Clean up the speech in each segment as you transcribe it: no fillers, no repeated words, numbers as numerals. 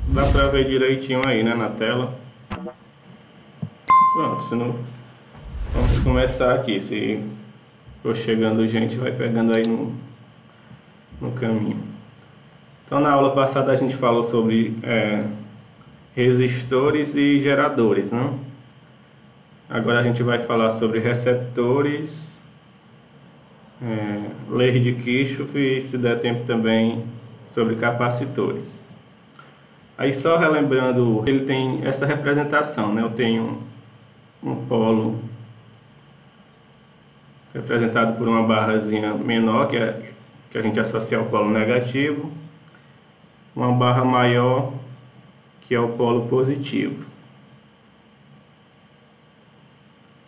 Dá pra ver direitinho aí, né, na tela. Pronto, se não... Vamos começar aqui. Se for chegando gente, vai pegando aí no caminho. Então, na aula passada a gente falou sobre resistores e geradores, né? Agora a gente vai falar sobre receptores, leis de Kirchhoff e, se der tempo, também sobre capacitores. Aí, só relembrando, ele tem essa representação, né? Eu tenho um polo representado por uma barrazinha menor, que a gente associa ao polo negativo, uma barra maior, que é o polo positivo.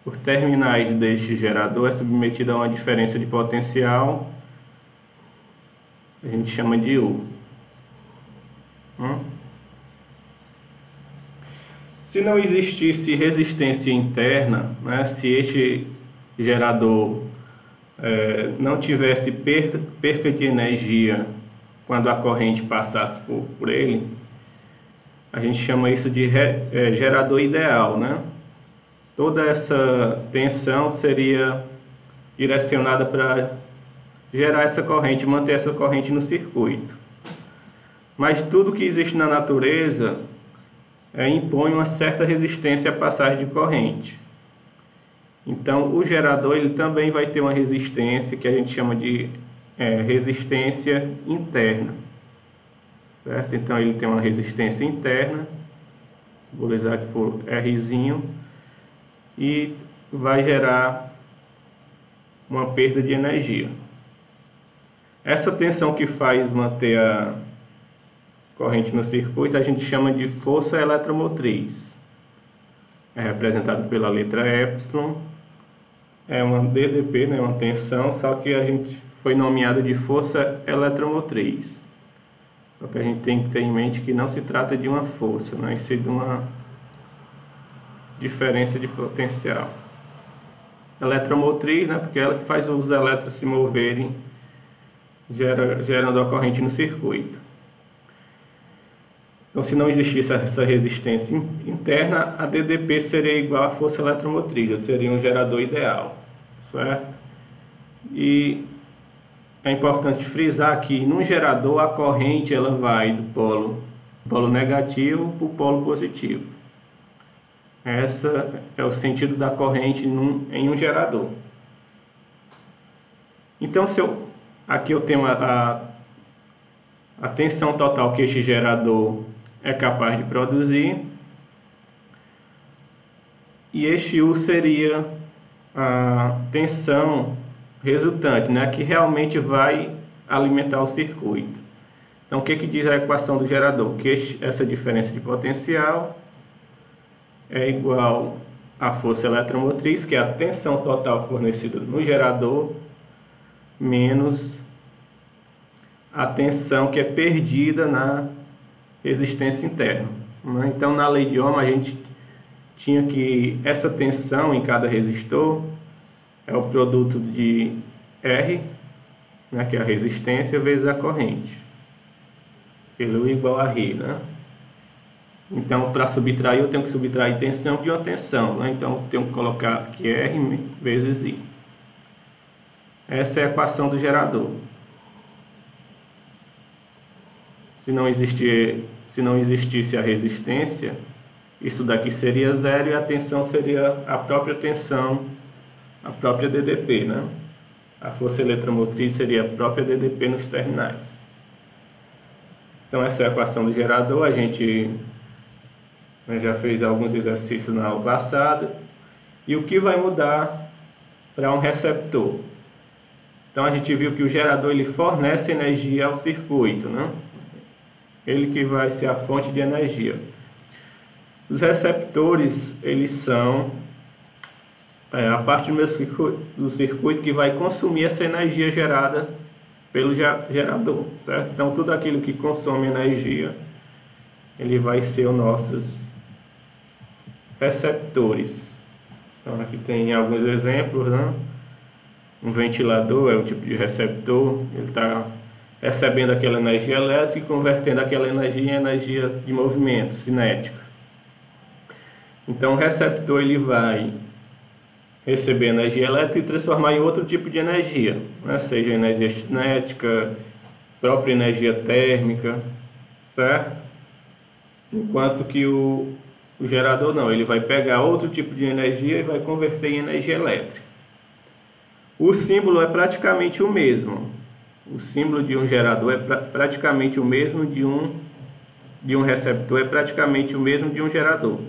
Por terminais deste gerador é submetido a uma diferença de potencial, a gente chama de U. Se não existisse resistência interna, né, se este gerador não tivesse perca de energia quando a corrente passasse por ele, a gente chama isso de gerador ideal, né? Toda essa tensão seria direcionada para gerar essa corrente, manter essa corrente no circuito. Mas tudo que existe na natureza impõe uma certa resistência à passagem de corrente. Então, o gerador ele também vai ter uma resistência que a gente chama de resistência interna. Certo? Então, ele tem uma resistência interna, vou usar aqui por Rzinho, e vai gerar uma perda de energia. Essa tensão que faz manter a corrente no circuito a gente chama de força eletromotriz. É representado pela letra Epsilon. É uma DDP, né, uma tensão, só que a gente foi nomeada de força eletromotriz. Só que a gente tem que ter em mente que não se trata de uma força, né, e sim de uma diferença de potencial. Eletromotriz, né, porque ela que faz os elétrons se moverem, gerando a corrente no circuito. Então, se não existisse essa resistência interna, a DDP seria igual à força eletromotriz, seria um gerador ideal, certo? E é importante frisar que no gerador a corrente ela vai do polo negativo para o polo positivo. Esse é o sentido da corrente em um gerador. Então, aqui eu tenho a tensão total que este gerador é capaz de produzir, e este U seria a tensão resultante, né, que realmente vai alimentar o circuito. Então, o que diz a equação do gerador? Que essa diferença de potencial é igual à força eletromotriz, que é a tensão total fornecida no gerador, menos a tensão que é perdida na resistência interna. Então, na lei de Ohm, a gente tinha que essa tensão em cada resistor é o produto de R, né, que é a resistência, vezes a corrente, pelo U igual a R, né? Então, para subtrair, eu tenho que subtrair tensão de uma tensão, né? Então, eu tenho que colocar aqui R vezes I. Essa é a equação do gerador. Se não existisse a resistência, isso daqui seria zero e a tensão seria a própria tensão, a própria DDP, né? A força eletromotriz seria a própria DDP nos terminais. Então, essa é a equação do gerador. A gente já fez alguns exercícios na aula passada. E o que vai mudar para um receptor? Então, a gente viu que o gerador ele fornece energia ao circuito, né? Ele que vai ser a fonte de energia. Os receptores, eles são a parte do circuito que vai consumir essa energia gerada pelo gerador, certo? Então, tudo aquilo que consome energia, ele vai ser os nossos receptores. Então, aqui tem alguns exemplos, né? Um ventilador é um tipo de receptor, ele está recebendo aquela energia elétrica e convertendo aquela energia em energia de movimento cinética. Então o receptor ele vai receber energia elétrica e transformar em outro tipo de energia, né? Seja energia cinética, própria energia térmica, certo? Enquanto que o gerador não, ele vai pegar outro tipo de energia e vai converter em energia elétrica. O símbolo é praticamente o mesmo. O símbolo de um gerador é praticamente o mesmo de um receptor, é praticamente o mesmo de um gerador.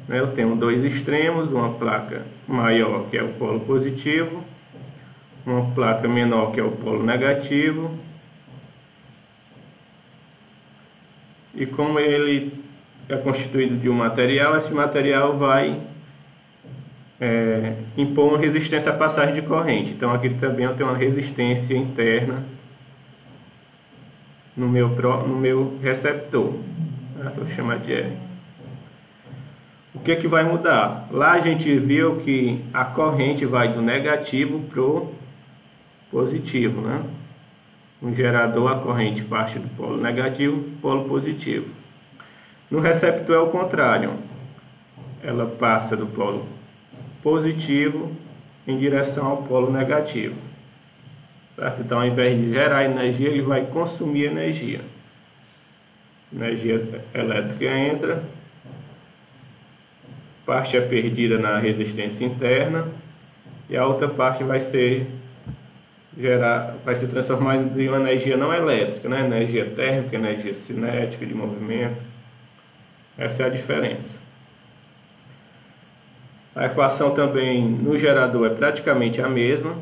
Eu tenho dois extremos, uma placa maior que é o polo positivo, uma placa menor que é o polo negativo. E como ele é constituído de um material, esse material vai impor uma resistência à passagem de corrente. Então aqui também eu tenho uma resistência interna no meu receptor, que eu chamo de R. O que vai mudar? Lá a gente viu que a corrente vai do negativo para o positivo, né? No gerador a corrente parte do polo negativo para o polo positivo. No receptor é o contrário. Ela passa do polo positivo em direção ao polo negativo, certo? Então ao invés de gerar energia, ele vai consumir energia. Energia elétrica entra, parte é perdida na resistência interna e a outra parte vai ser transformada em uma energia não elétrica, né? Energia térmica, energia cinética de movimento. Essa é a diferença. A equação também no gerador é praticamente a mesma,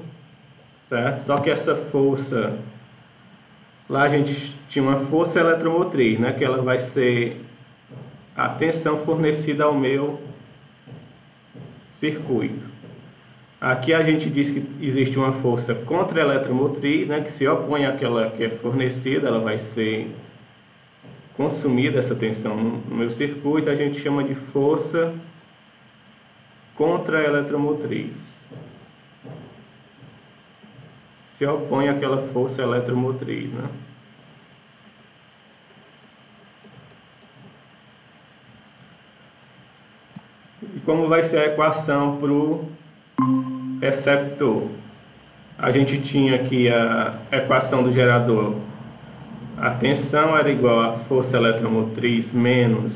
certo? Só que essa força, lá a gente tinha uma força eletromotriz, né? Que ela vai ser a tensão fornecida ao meu circuito. Aqui a gente diz que existe uma força contra-eletromotriz, né? Que se opõe àquela que é fornecida, ela vai ser consumida, essa tensão no meu circuito, a gente chama de força contra-eletromotriz. Se opõe àquela força eletromotriz, né? E como vai ser a equação para o receptor? A gente tinha aqui a equação do gerador. A tensão era igual à força eletromotriz menos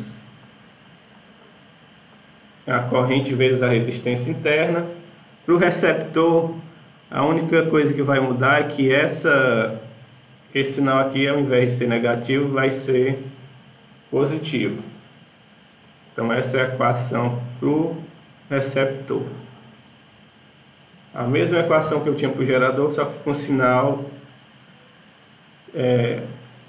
a corrente vezes a resistência interna. Para o receptor, a única coisa que vai mudar é que esse sinal aqui, ao invés de ser negativo, vai ser positivo. Então essa é a equação para o receptor. A mesma equação que eu tinha para o gerador, só que com sinal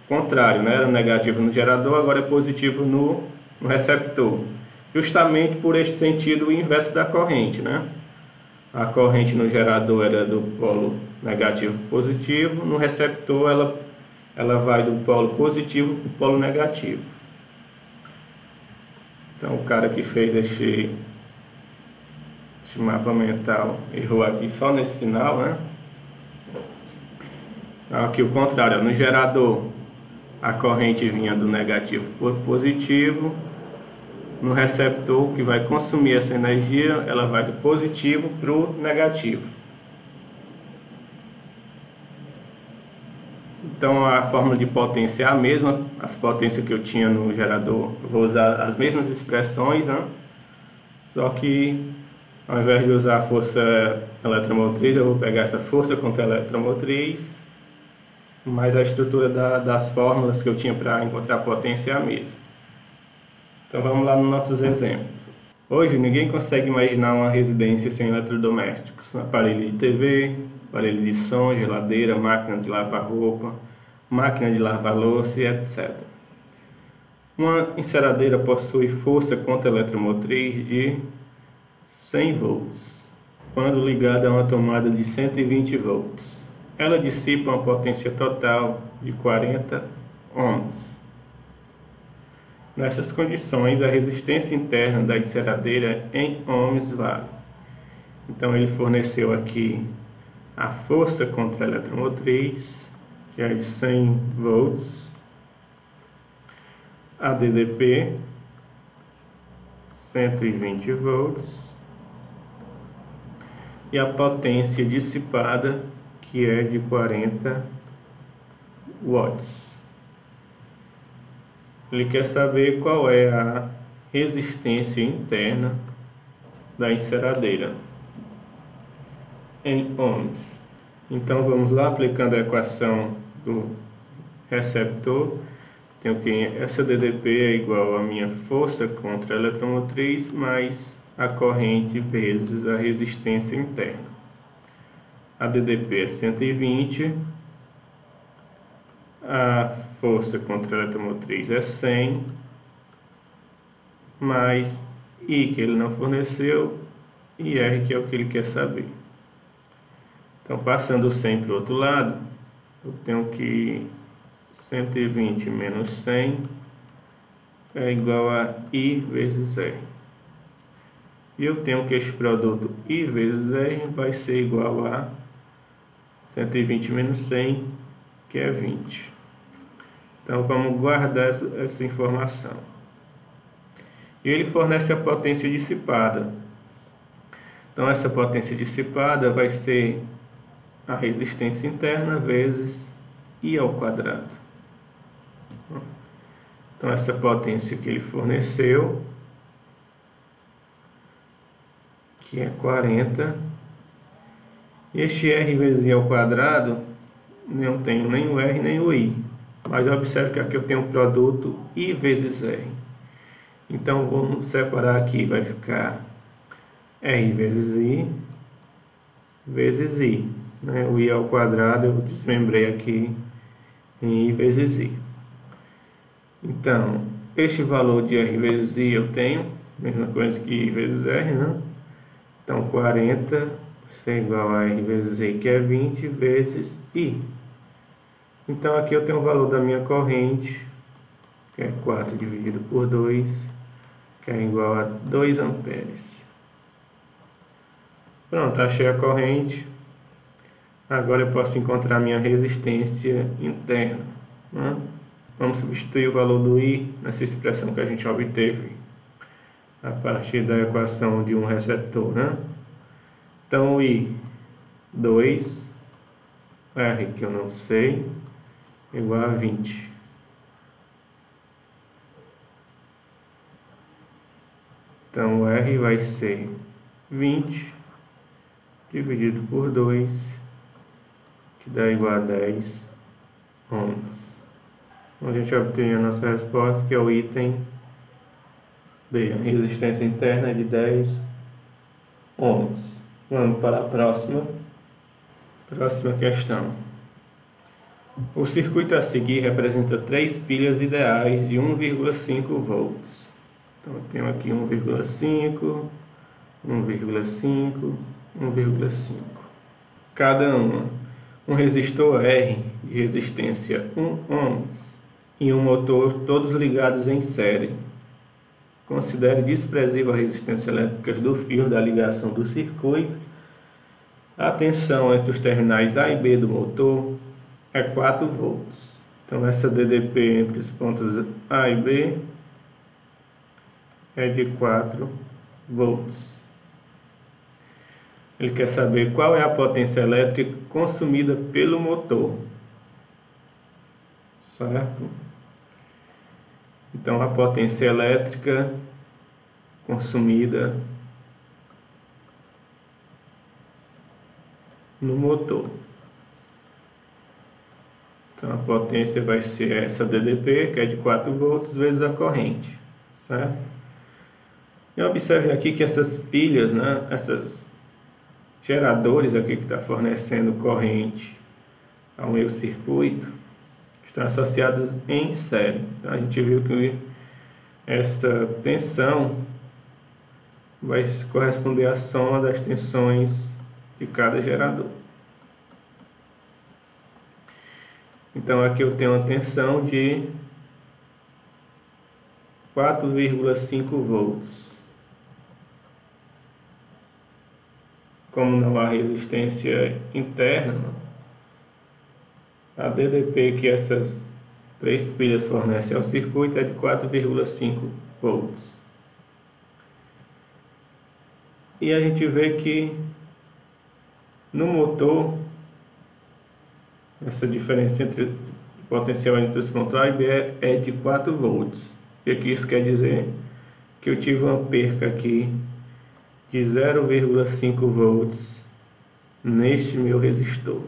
contrário, né? Era negativo no gerador, agora é positivo no receptor. Justamente por este sentido inverso da corrente, né? A corrente no gerador era do polo negativo para positivo, no receptor ela vai do polo positivo para o polo negativo. Então o cara que fez esse mapa mental errou aqui só nesse sinal, né? Aqui o contrário, no gerador a corrente vinha do negativo para o positivo, no receptor que vai consumir essa energia, ela vai do positivo para o negativo. Então a fórmula de potência é a mesma, as potências que eu tinha no gerador, eu vou usar as mesmas expressões, né? Só que ao invés de usar a força eletromotriz, eu vou pegar essa força contra a eletromotriz, mas a estrutura das fórmulas que eu tinha para encontrar a potência é a mesma. Então vamos lá nos nossos exemplos. Hoje ninguém consegue imaginar uma residência sem eletrodomésticos. Aparelho de TV, aparelho de som, geladeira, máquina de lavar roupa, máquina de lavar louça e etc. Uma enceradeira possui força contra-eletromotriz de 100 volts, quando ligada a uma tomada de 120 volts. Ela dissipa uma potência total de 40 ohms. Nessas condições, a resistência interna da enceradeira em ohms vale. Então ele forneceu aqui a força contra a eletromotriz que é de 100 volts, a DDP 120 volts e a potência dissipada, que é de 40 watts. Ele quer saber qual é a resistência interna da enceradeira em ohms. Então vamos lá, aplicando a equação do receptor. Tenho que essa DDP é igual a minha força contra a eletromotriz mais a corrente vezes a resistência interna. A DDP é 120, a força contra a eletromotriz é 100, mais I, que ele não forneceu, e R, que é o que ele quer saber. Então, passando o 100 para o outro lado, eu tenho que 120 menos 100 é igual a I vezes R. E eu tenho que este produto I vezes R vai ser igual a 120 menos 100, que é 20. Então, vamos guardar essa informação. E ele fornece a potência dissipada. Então, essa potência dissipada vai ser a resistência interna vezes I ao quadrado. Então, essa potência que ele forneceu, que é 40, e este R vezes I ao quadrado, não tenho nem o R nem o I. Mas observe que aqui eu tenho o produto I vezes R. Então, vamos separar aqui, vai ficar R vezes I vezes I. Né? O I ao quadrado eu desmembrei aqui em I vezes I. Então, este valor de R vezes I eu tenho, mesma coisa que I vezes R, né? Então, 40 é igual a R vezes I, que é 20, vezes I. Então, aqui eu tenho o valor da minha corrente, que é 4 dividido por 2, que é igual a 2 amperes. Pronto, achei a corrente. Agora eu posso encontrar minha resistência interna, né? Vamos substituir o valor do I nessa expressão que a gente obteve a partir da equação de um receptor, né? Então, o I, 2, R, que eu não sei, igual a 20. Então, o R vai ser 20 dividido por 2, que dá igual a 10 ohms. Então, a gente obtém a nossa resposta, que é o item D. A resistência interna é de 10 ohms. Vamos para a próxima questão. O circuito a seguir representa 3 pilhas ideais de 1,5 volts. Então, eu tenho aqui 1,5, 1,5, 1,5. Cada uma. Um resistor R de resistência 1 ohms e um motor, todos ligados em série. Considere desprezível a resistência elétrica do fio da ligação do circuito. A tensão entre os terminais A e B do motor é 4 volts. Então, essa DDP entre os pontos A e B é de 4 volts. Ele quer saber qual é a potência elétrica consumida pelo motor. Certo? Então, a potência elétrica consumida no motor. Então, a potência vai ser essa DDP, que é de 4 volts, vezes a corrente. Certo? E observe aqui que essas pilhas, né, essas geradores aqui que está fornecendo corrente ao meu circuito, estão associados em série. Então, a gente viu que essa tensão vai corresponder à soma das tensões de cada gerador. Então, aqui eu tenho uma tensão de 4,5 volts. Como não há resistência interna, A DDP que essas 3 pilhas fornecem ao circuito é de 4,5 volts. E a gente vê que no motor, essa diferença entre o potencial entre os pontos A e B é de 4 volts. E aqui isso quer dizer que eu tive uma perca aqui de 0,5 volts neste meu resistor.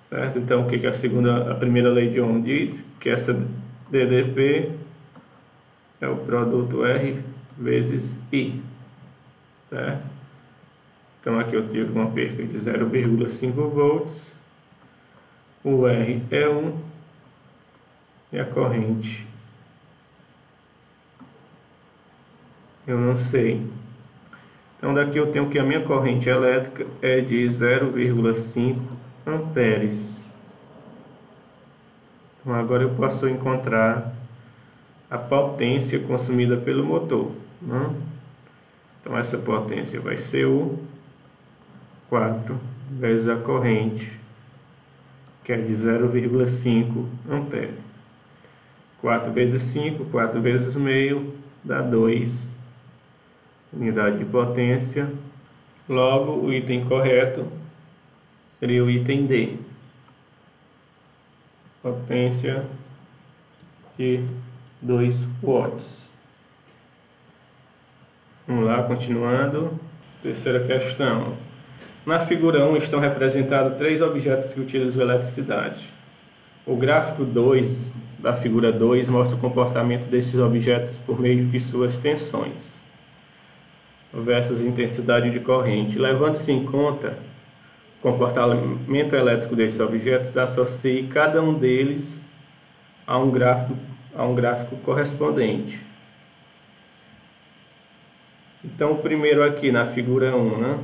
Certo? Então, o que a primeira lei de Ohm diz? Que essa DDP é o produto R vezes I. Certo? Então, aqui eu tive uma perca de 0,5 volts. O R é 1 e a corrente eu não sei. Então, daqui eu tenho que a minha corrente elétrica é de 0,5 amperes. Então, agora eu posso encontrar a potência consumida pelo motor, né? Então, essa potência vai ser o 4 vezes a corrente, que é de 0,5 ampere. 4 vezes 5, 4 vezes meio, dá 2 unidade de potência. Logo, o item correto seria o item D. Potência de 2 watts. Vamos lá, continuando. Terceira questão. Na figura 1 estão representados 3 objetos que utilizam eletricidade. O gráfico 2 da figura 2 mostra o comportamento desses objetos por meio de suas tensões versus intensidade de corrente. Levando-se em conta o comportamento elétrico desses objetos, associe cada um deles a um gráfico correspondente. Então, o primeiro aqui na figura 1, né?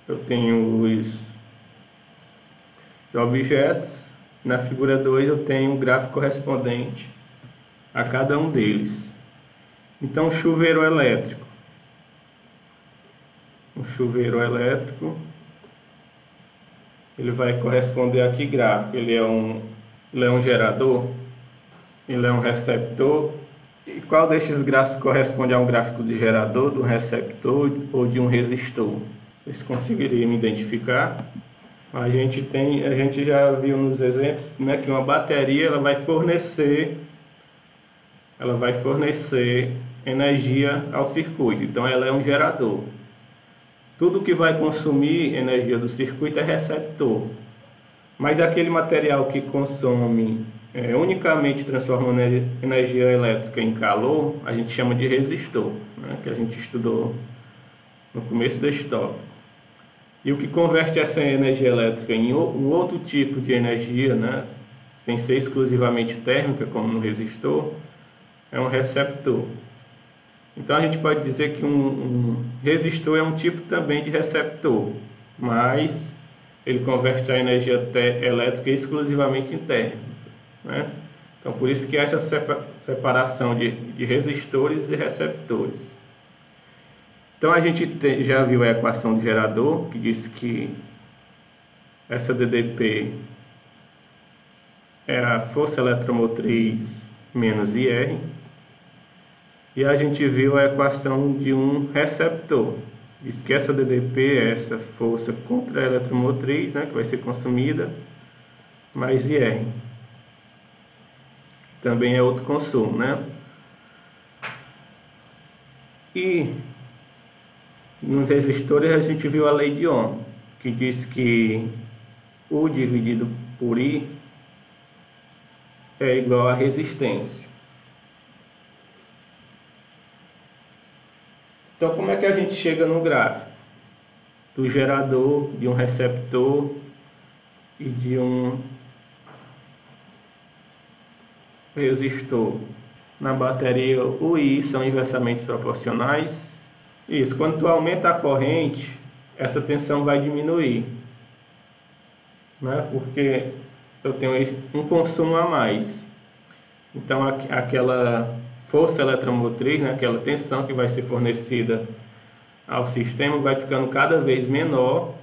Eu tenho os objetos. Na figura 2 eu tenho um gráfico correspondente a cada um deles. Então, chuveiro elétrico. O chuveiro elétrico, ele vai corresponder a que gráfico? Ele é um gerador? Ele é um receptor? E qual destes gráficos corresponde a um gráfico de gerador, de um receptor ou de um resistor? Vocês conseguiriam identificar? A gente já viu nos exemplos, né, que uma bateria ela vai fornecer energia ao circuito. Então ela é um gerador. Tudo que vai consumir energia do circuito é receptor. Mas aquele material que consome unicamente transformando energia elétrica em calor, a gente chama de resistor, né, que a gente estudou no começo deste tópico. E o que converte essa energia elétrica em um outro tipo de energia, né, sem ser exclusivamente térmica, como no resistor, é um receptor. Então a gente pode dizer que um resistor é um tipo também de receptor, mas ele converte a energia elétrica exclusivamente em térmica, né? Então por isso que há essa separação de resistores e receptores. Então a gente já viu a equação do gerador, que diz que essa DDP é a força eletromotriz menos IR. E a gente viu a equação de um receptor. Diz que essa DDP é essa força contra a eletromotriz, né, que vai ser consumida, mais IR. Também é outro consumo, né? E nos resistores a gente viu a lei de Ohm, que diz que U dividido por I é igual a resistência. Então, como é que a gente chega no gráfico do gerador, de um receptor e de um resistor? Na bateria, o I são inversamente proporcionais. Isso, quando tu aumenta a corrente, essa tensão vai diminuir, né? Porque eu tenho um consumo a mais. Então, aquela força eletromotriz, né, aquela tensão que vai ser fornecida ao sistema vai ficando cada vez menor,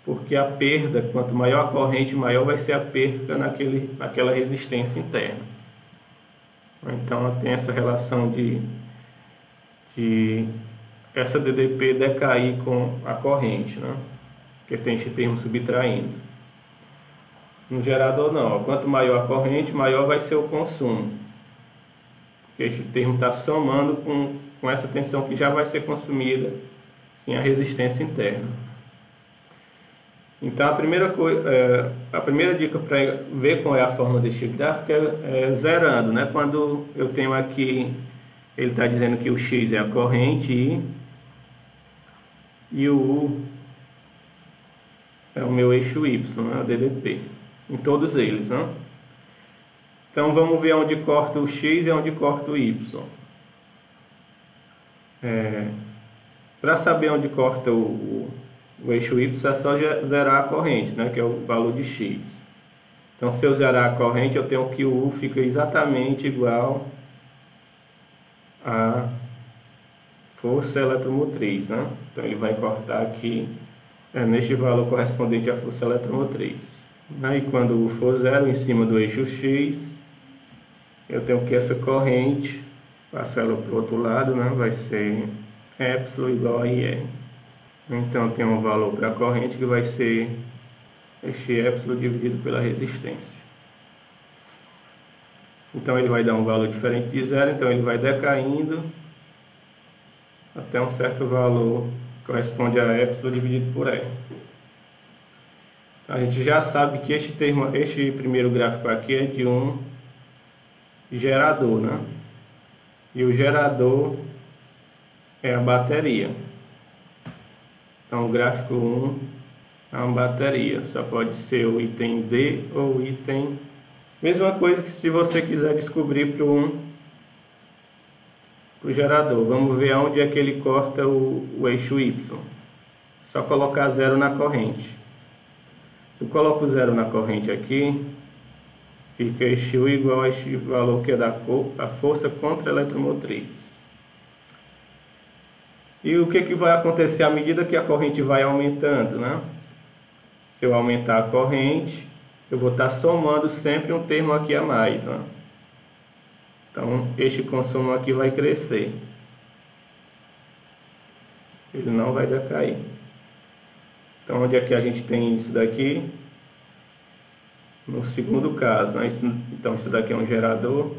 porque a perda, quanto maior a corrente, maior vai ser a perda naquela resistência interna. Então tem essa relação de essa DDP decair com a corrente, né? Porque tem este termo subtraindo. No gerador não, quanto maior a corrente, maior vai ser o consumo. Porque este termo está somando com essa tensão que já vai ser consumida, sim, a resistência interna. Então a primeira dica para ver qual é a forma deste gráfico é zerando, né? Quando eu tenho aqui, ele está dizendo que o X é a corrente e o U é o meu eixo Y, né? O DDP, em todos eles, né? Então vamos ver onde corta o X e onde corta o Y. Para saber onde corta o eixo Y é só zerar a corrente, né, que é o valor de X. Então se eu zerar a corrente, eu tenho que o U fica exatamente igual à força eletromotriz, né? Então ele vai cortar aqui neste valor correspondente à força eletromotriz. Aí quando o U for zero em cima do eixo X, eu tenho que essa corrente, passo ela para o outro lado, né, vai ser epsilon igual a IR. Então tem um valor para a corrente que vai ser este epsilon dividido pela resistência. Então ele vai dar um valor diferente de zero, então ele vai decaindo até um certo valor que corresponde a epsilon dividido por R. A gente já sabe que este primeiro gráfico aqui é de um gerador, né? E o gerador é a bateria. Então o gráfico 1 é uma bateria, só pode ser o item D ou o item... Mesma coisa que se você quiser descobrir para o gerador. Vamos ver onde é que ele corta o eixo Y. Só colocar zero na corrente. Se eu coloco zero na corrente aqui, fica este U igual a este valor que é a força contra a eletromotriz. E o que vai acontecer à medida que a corrente vai aumentando, né? Se eu aumentar a corrente, eu vou estar somando sempre um termo aqui a mais, né? Então, este consumo aqui vai crescer. Ele não vai decair. Então, onde é que a gente tem isso daqui? No segundo caso, né? Então, isso daqui é um gerador.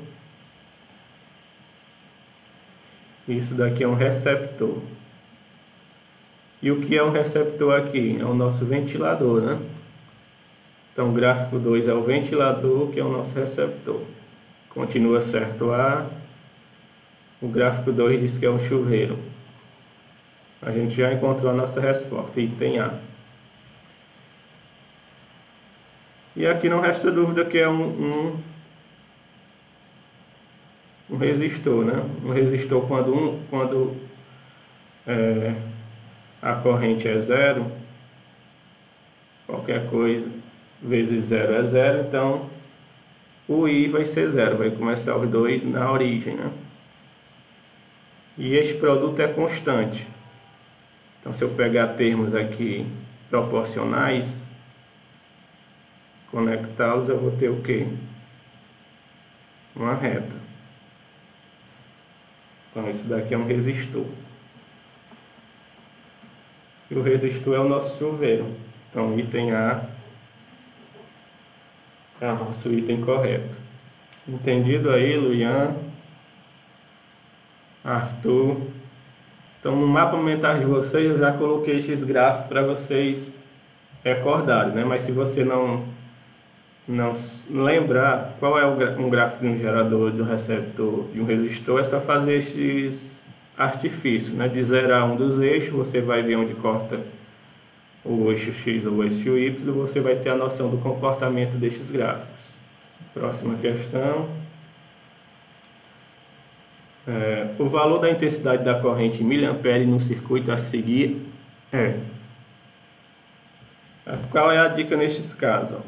Isso daqui é um receptor. E o que é um receptor aqui? É o nosso ventilador, né? Então, o gráfico 2 é o ventilador, que é o nosso receptor. Continua certo A. O gráfico 2 diz que é um chuveiro. A gente já encontrou a nossa resposta, item A. E aqui não resta dúvida que é um resistor, né? Um resistor quando a corrente é zero, qualquer coisa vezes zero é zero, então o I vai ser zero, vai começar os dois na origem, né? E este produto é constante. Então se eu pegar termos aqui proporcionais, conectá-los, eu vou ter o quê? Uma reta. Então isso daqui é um resistor. E o resistor é o nosso chuveiro. Então item A é o nosso item correto. Entendido aí, Luian? Arthur? Então no mapa mental de vocês eu já coloquei esses gráficos para vocês recordarem, né? Mas se você não lembrar qual é um gráfico de um gerador, de um receptor, de um resistor, é só fazer esses artifícios, né? De zerar um dos eixos, você vai ver onde corta o eixo X ou o eixo Y, você vai ter a noção do comportamento destes gráficos. Próxima questão. O valor da intensidade da corrente em mA no circuito a seguir é... Qual é a dica nestes casos?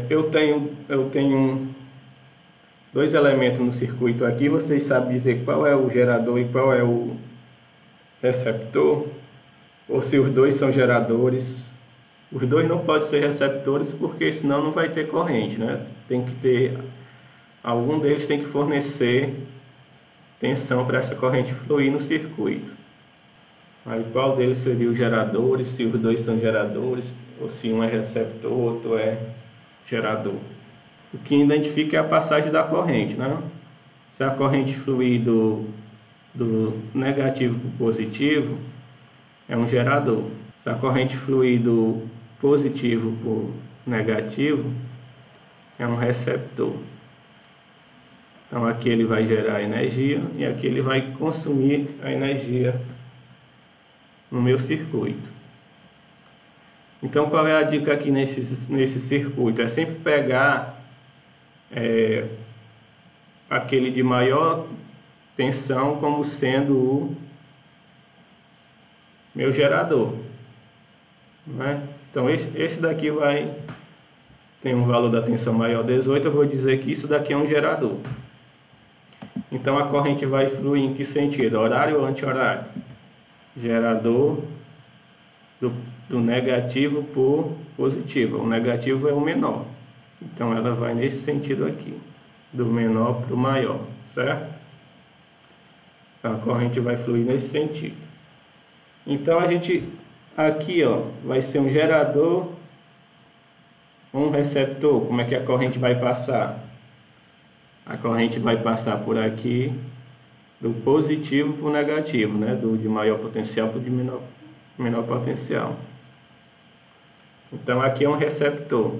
Eu tenho dois elementos no circuito aqui, vocês sabem dizer qual é o gerador e qual é o receptor, ou se os dois são geradores. Os dois não podem ser receptores, porque senão não vai ter corrente, né? Tem que ter, algum deles tem que fornecer tensão para essa corrente fluir no circuito. Aí qual deles seria os geradores, se os dois são geradores, ou se um é receptor, outro é gerador. O que identifica é a passagem da corrente, né? Se a corrente fluir do negativo para o positivo, é um gerador. Se a corrente fluir do positivo para o negativo, é um receptor. Então aqui ele vai gerar energia e aqui ele vai consumir a energia no meu circuito. Então qual é a dica aqui nesse circuito? É sempre pegar aquele de maior tensão como sendo o meu gerador, né? Então esse daqui tem um valor da tensão maior 18, eu vou dizer que isso daqui é um gerador. Então a corrente vai fluir em que sentido? Horário ou anti-horário? Gerador do negativo para o positivo. O negativo é o menor. Então ela vai nesse sentido aqui, do menor para o maior, certo? Então a corrente vai fluir nesse sentido. Então a gente aqui, ó, vai ser um gerador, um receptor. Como é que a corrente vai passar? A corrente vai passar por aqui, do positivo para o negativo, né? Do de maior potencial para o de menor potencial. Então aqui é um receptor,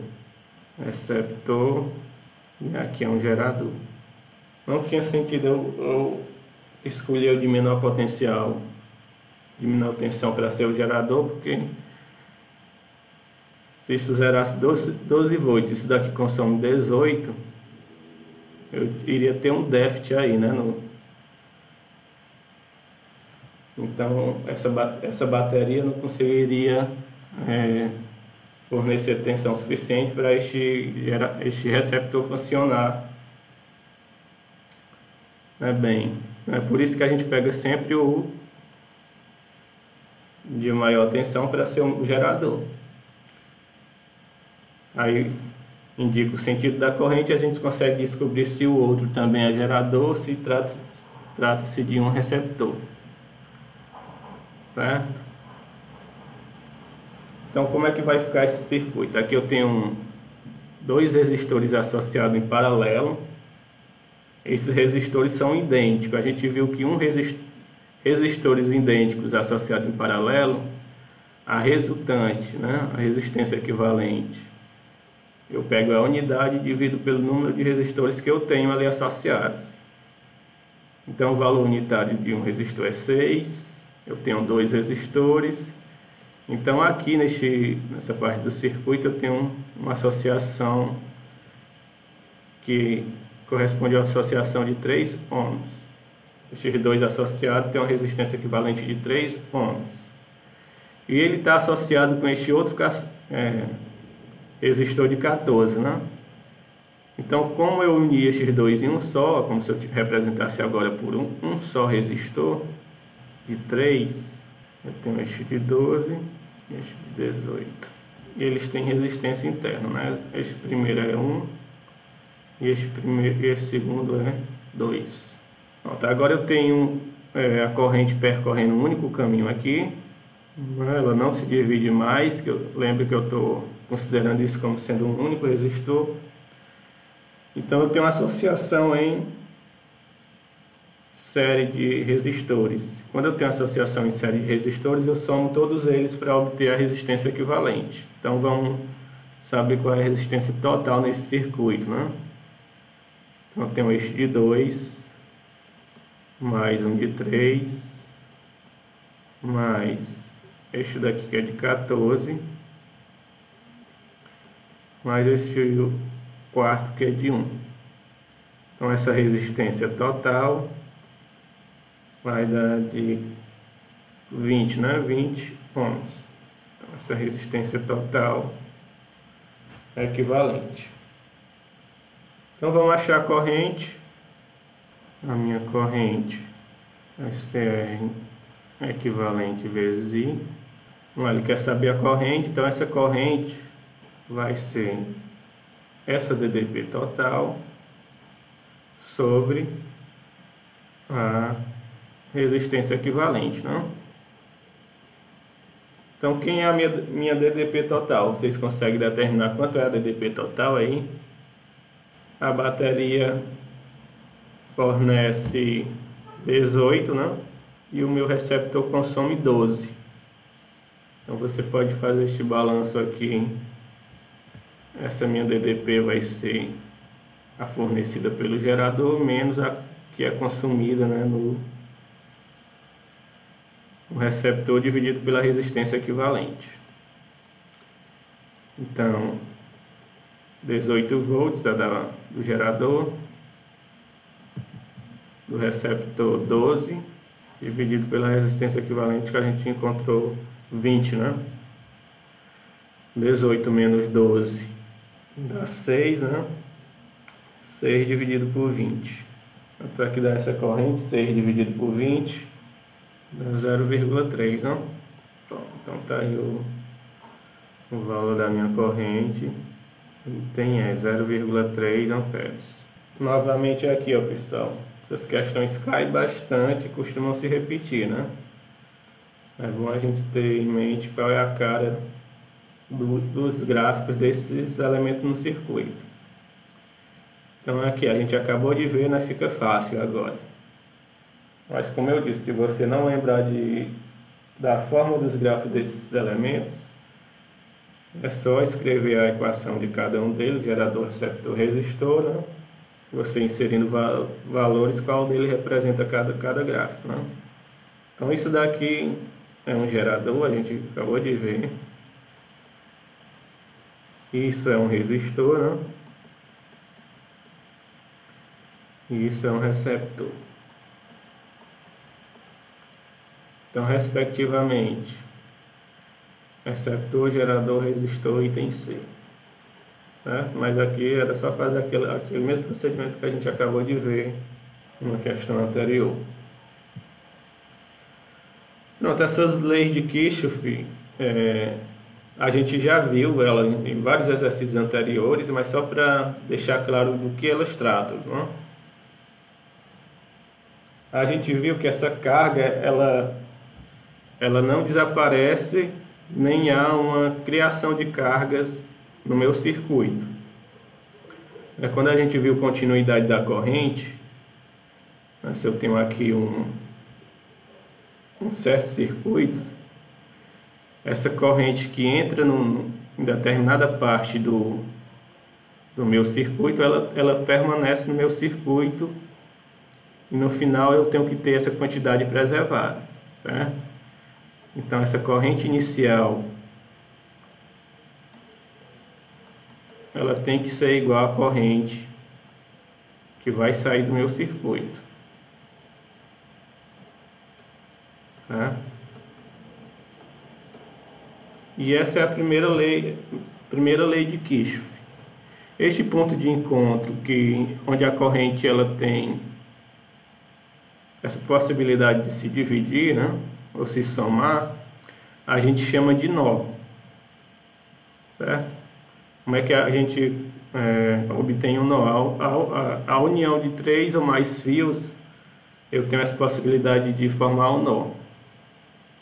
e aqui é um gerador. Não tinha sentido eu escolher o de menor potencial, de menor tensão para ser o gerador, porque se isso zerasse 12 volts, isso daqui consome 18, eu iria ter um déficit aí, né? Então essa bateria não conseguiria fornecer tensão suficiente para este receptor funcionar bem. É por isso que a gente pega sempre o de maior tensão para ser um gerador. Aí indica o sentido da corrente e a gente consegue descobrir se o outro também é gerador ou se trata-se de um receptor. Certo? Então como é que vai ficar esse circuito? Aqui eu tenho dois resistores associados em paralelo. Esses resistores são idênticos. A gente viu que resistores idênticos associados em paralelo, a resultante, né, a resistência equivalente, eu pego a unidade e divido pelo número de resistores que eu tenho ali associados. Então o valor unitário de um resistor é 6, eu tenho dois resistores. Então aqui nessa parte do circuito eu tenho uma associação que corresponde a uma associação de 3 ohms. Esses dois associados têm uma resistência equivalente de 3 ohms. E ele está associado com este outro resistor de 14, né? Então, como eu uni esses dois em um só, como se eu representasse agora por um só resistor de 3, eu tenho este de 12 e este de 18. E eles têm resistência interna, né? Este primeiro é 1 e esse segundo é 2. Pronto, agora eu tenho a corrente percorrendo um único caminho aqui. Ela não se divide mais, lembro que eu estou considerando isso como sendo um único resistor. Então eu tenho uma associação em série de resistores. Quando eu tenho associação em série de resistores, eu somo todos eles para obter a resistência equivalente. Então vamos saber qual é a resistência total nesse circuito, né? Então eu tenho este de 2, mais um de 3, mais este daqui que é de 14, mais este quarto que é de 1. Então essa resistência total vai dar de 20, né? 20 ohms. Então essa resistência total é equivalente. Então vamos achar a corrente. A minha corrente SR equivalente vezes I. Ele quer saber a corrente, então essa corrente vai ser essa DDP total sobre a resistência equivalente, não? Então, quem é a minha DDP total? Vocês conseguem determinar quanto é a DDP total aí? A bateria fornece 18, né? E o meu receptor consome 12. Então, você pode fazer este balanço aqui. Essa minha DDP vai ser a fornecida pelo gerador menos a que é consumida, né, no receptor dividido pela resistência equivalente. Então, 18 volts é do gerador, do receptor 12, dividido pela resistência equivalente que a gente encontrou 20, né? 18 menos 12 dá 6, né? 6 dividido por 20. Quanto é que dá essa corrente? 6 dividido por 20 dá 0,3, não? Então tá aí o valor da minha corrente. Tem 0,3 amperes. Novamente aqui, ó, pessoal. Essas questões caem bastante e costumam se repetir, né? É bom a gente ter em mente qual é a cara dos gráficos desses elementos no circuito. Então aqui a gente acabou de ver, né? Fica fácil agora. Mas como eu disse, se você não lembrar da forma dos gráficos desses elementos, é só escrever a equação de cada um deles, gerador, receptor, resistor, né? Você inserindo valores, qual dele representa cada gráfico, né? Então isso daqui é um gerador, a gente acabou de ver. Isso é um resistor, né? E isso é um receptor. Então, respectivamente, receptor, gerador, resistor, item C. Né? Mas aqui era só fazer aquele mesmo procedimento que a gente acabou de ver numa questão anterior. Pronto, essas leis de Kirchhoff, a gente já viu ela em vários exercícios anteriores, mas só para deixar claro do que elas tratam, né? A gente viu que essa carga, ela não desaparece, nem há uma criação de cargas no meu circuito. Quando a gente viu continuidade da corrente, né, se eu tenho aqui um certo circuito, essa corrente que entra em determinada parte do meu circuito, ela permanece no meu circuito e no final eu tenho que ter essa quantidade preservada, certo? Então essa corrente inicial ela tem que ser igual à corrente que vai sair do meu circuito, certo? E essa é a primeira lei de Kirchhoff. Este ponto de encontro onde a corrente ela tem essa possibilidade de se dividir, né, ou se somar, a gente chama de nó, certo? Como é que a gente obtém um nó? A união de 3 ou mais fios, eu tenho essa possibilidade de formar um nó,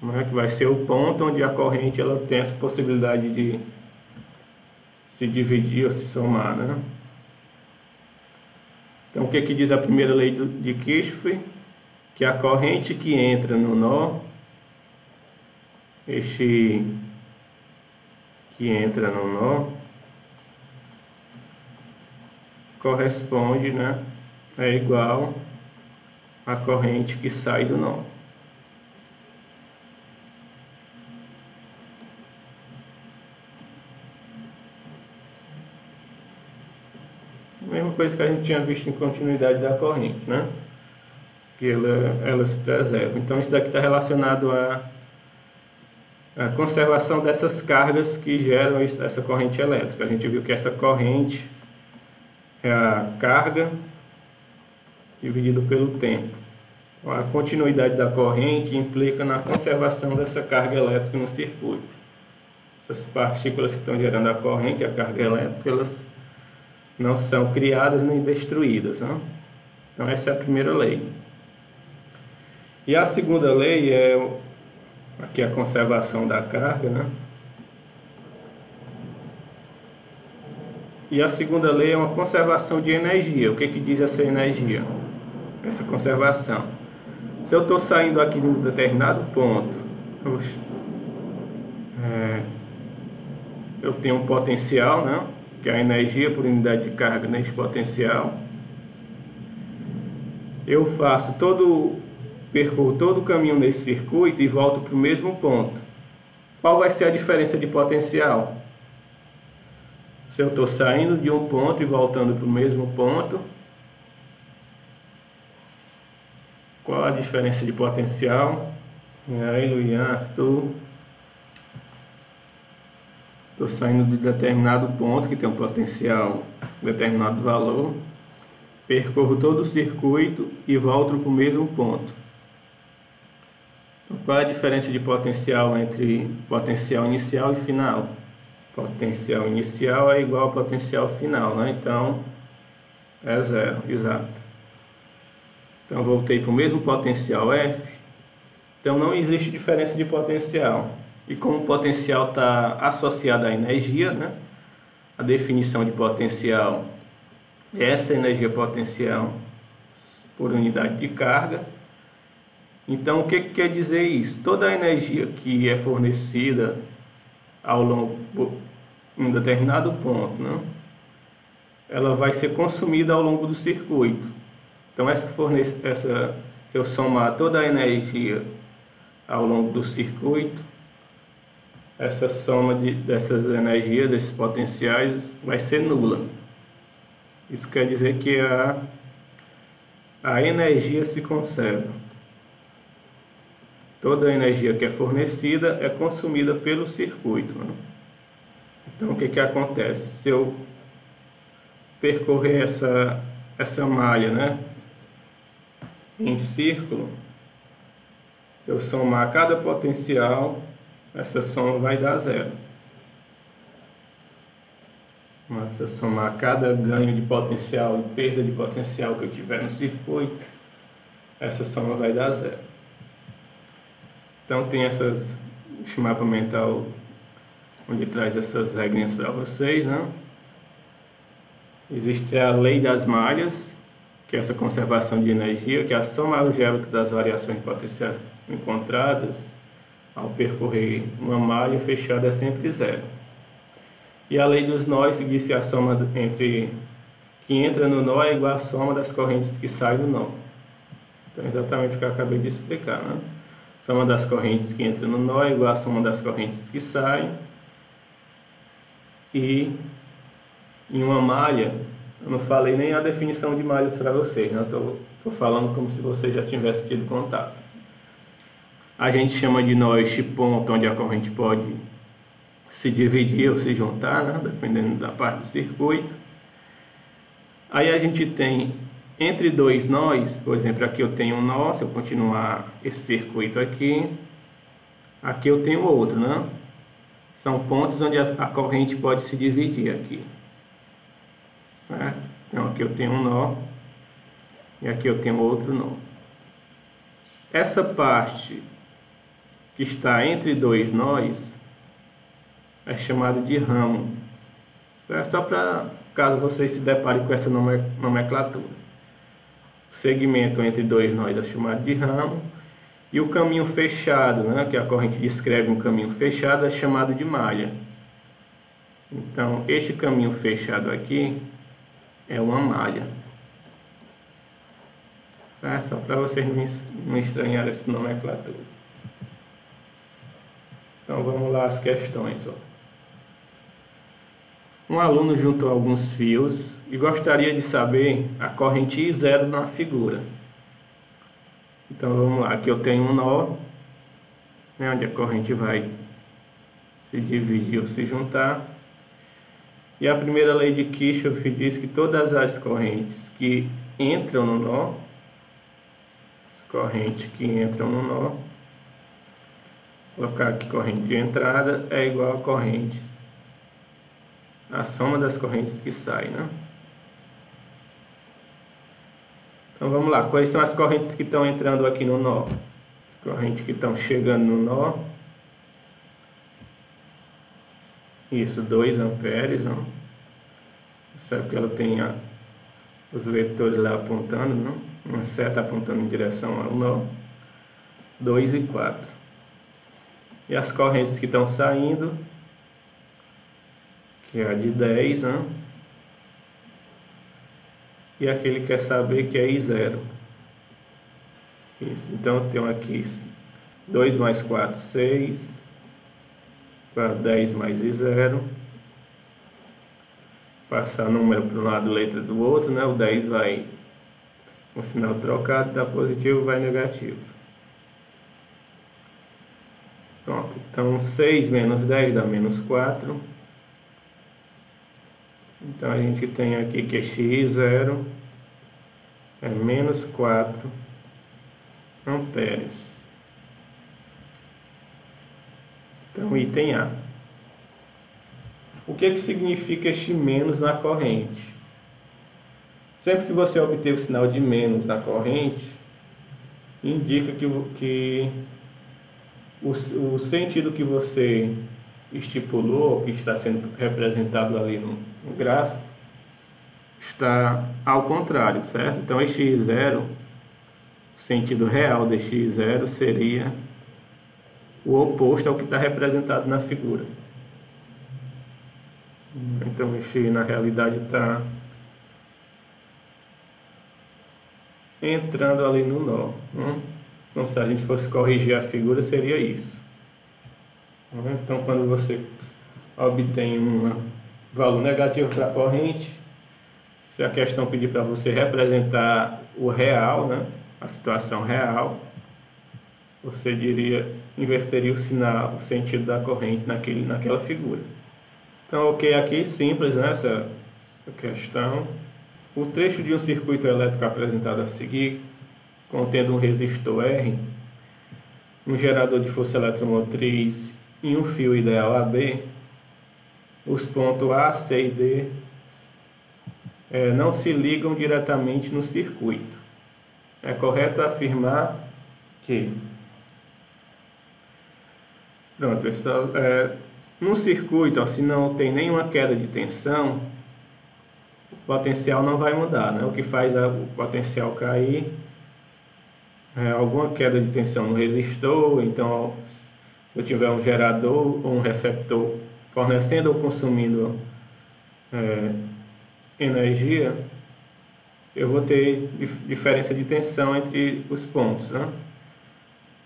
né, que vai ser o ponto onde a corrente ela tem essa possibilidade de se dividir ou se somar, né? Então, o que diz a primeira lei de Kirchhoff? Que a corrente que entra no nó, que entra no nó, corresponde, né, é igual à corrente que sai do nó. A mesma coisa que a gente tinha visto em continuidade da corrente, né? Que ela se preserva. Então isso daqui está relacionado à conservação dessas cargas que geram essa corrente elétrica. A gente viu que essa corrente é a carga dividido pelo tempo. A continuidade da corrente implica na conservação dessa carga elétrica no circuito. Essas partículas que estão gerando a corrente, a carga elétrica, elas não são criadas nem destruídas, né? Então essa é a primeira lei. E a segunda lei é aqui a conservação da carga, né? E a segunda lei é uma conservação de energia. O que diz essa energia? Essa conservação. Se eu estou saindo aqui de um determinado ponto, eu tenho um potencial, né? Que é a energia por unidade de carga neste potencial. Eu percorro todo o caminho nesse circuito e volto para o mesmo ponto. Qual vai ser a diferença de potencial? Se eu estou saindo de um ponto e voltando para o mesmo ponto, qual a diferença de potencial? E aí, Luian, Arthur? Estou saindo de determinado ponto que tem um potencial determinado valor, percorro todo o circuito e volto para o mesmo ponto. Então, qual é a diferença de potencial entre potencial inicial e final? Potencial inicial é igual ao potencial final, né? Então é zero, exato. Então voltei para o mesmo potencial F. Então não existe diferença de potencial. E como o potencial está associado à energia, né? A definição de potencial é essa energia potencial por unidade de carga. Então o que quer dizer isso? Toda a energia que é fornecida ao longo de um determinado ponto, né? Ela vai ser consumida ao longo do circuito. Então se eu somar toda a energia ao longo do circuito, essa soma dessas energias, desses potenciais, vai ser nula. Isso quer dizer que a energia se conserva. Toda a energia que é fornecida é consumida pelo circuito, né? Então o que acontece? Se eu percorrer essa malha, né, em círculo, se eu somar cada potencial, essa soma vai dar zero. Mas se eu somar cada ganho de potencial e perda de potencial que eu tiver no circuito, essa soma vai dar zero. Então tem essas, esse mapa mental onde traz essas regrinhas para vocês, né? Existe a lei das malhas, que é essa conservação de energia, que é a soma algébrica das variações potenciais encontradas ao percorrer uma malha fechada é sempre zero. E a lei dos nós, que diz que a soma que entra no nó é igual à soma das correntes que saem do nó. Então é exatamente o que eu acabei de explicar, né? Soma das correntes que entram no nó é igual à soma das correntes que saem. E em uma malha, eu não falei nem a definição de malhas para vocês, né? Estou falando como se vocês já tivessem tido contato. A gente chama de nó este ponto onde a corrente pode se dividir ou se juntar, né? Dependendo da parte do circuito. Aí a gente tem entre dois nós, por exemplo, aqui eu tenho um nó, se eu continuar esse circuito aqui eu tenho outro, né? São pontos onde a corrente pode se dividir aqui, certo? Então aqui eu tenho um nó e aqui eu tenho outro nó. Essa parte que está entre dois nós é chamada de ramo, certo? Só para caso vocês se deparem com essa nomenclatura. O segmento entre dois nós é chamado de ramo. E o caminho fechado, né, que a corrente descreve um caminho fechado, é chamado de malha. Então, este caminho fechado aqui é uma malha. Certo? Só para vocês não estranharem essa nomenclatura. Então, vamos lá as questões. Ó. Um aluno juntou alguns fios e gostaria de saber a corrente I0 na figura. Então vamos lá, aqui eu tenho um nó, né, onde a corrente vai se dividir ou se juntar. E a primeira lei de Kirchhoff diz que todas as correntes que entram no nó, colocar aqui corrente de entrada é igual a corrente, a soma das correntes que saem, né? Então vamos lá, quais são as correntes que estão entrando aqui no nó? Correntes que estão chegando no nó. Isso, 2 amperes, ó. Percebe que ela tem os vetores lá apontando, não? Uma seta apontando em direção ao nó. 2 e 4. E as correntes que estão saindo, que é a de 10, né? E aqui ele quer saber que é I0. Isso, então eu tenho aqui 2 mais 4, 6. Para 10 mais I0. Passar número para um lado, letra do outro, né? O 10 vai com sinal trocado, dá positivo, vai negativo. Pronto, então 6 menos 10 dá menos 4. Então a gente tem aqui que X0 é menos 4 amperes. Então, item A. O que significa este menos na corrente? Sempre que você obter o sinal de menos na corrente, indica que o sentido que você estipulou, que está sendo representado ali no gráfico, está ao contrário, certo? Então, este I0, o sentido real deste I0 seria o oposto ao que está representado na figura. Então, este na realidade está entrando ali no nó. Então, se a gente fosse corrigir a figura, seria isso. Então, quando você obtém um valor negativo para a corrente, se a questão pedir para você representar o real, né, a situação real, você inverteria o sinal, o sentido da corrente naquela figura. Então, ok, aqui simples, né, essa questão. O trecho de um circuito elétrico apresentado a seguir, contendo um resistor R, um gerador de força eletromotriz e um fio ideal AB, os pontos A, C e D não se ligam diretamente no circuito. É correto afirmar que... Pronto, pessoal, no circuito, ó, se não tem nenhuma queda de tensão, o potencial não vai mudar, né? O que faz o potencial cair é alguma queda de tensão no resistor. Então, se eu tiver um gerador ou um receptor fornecendo ou consumindo energia, eu vou ter diferença de tensão entre os pontos, né?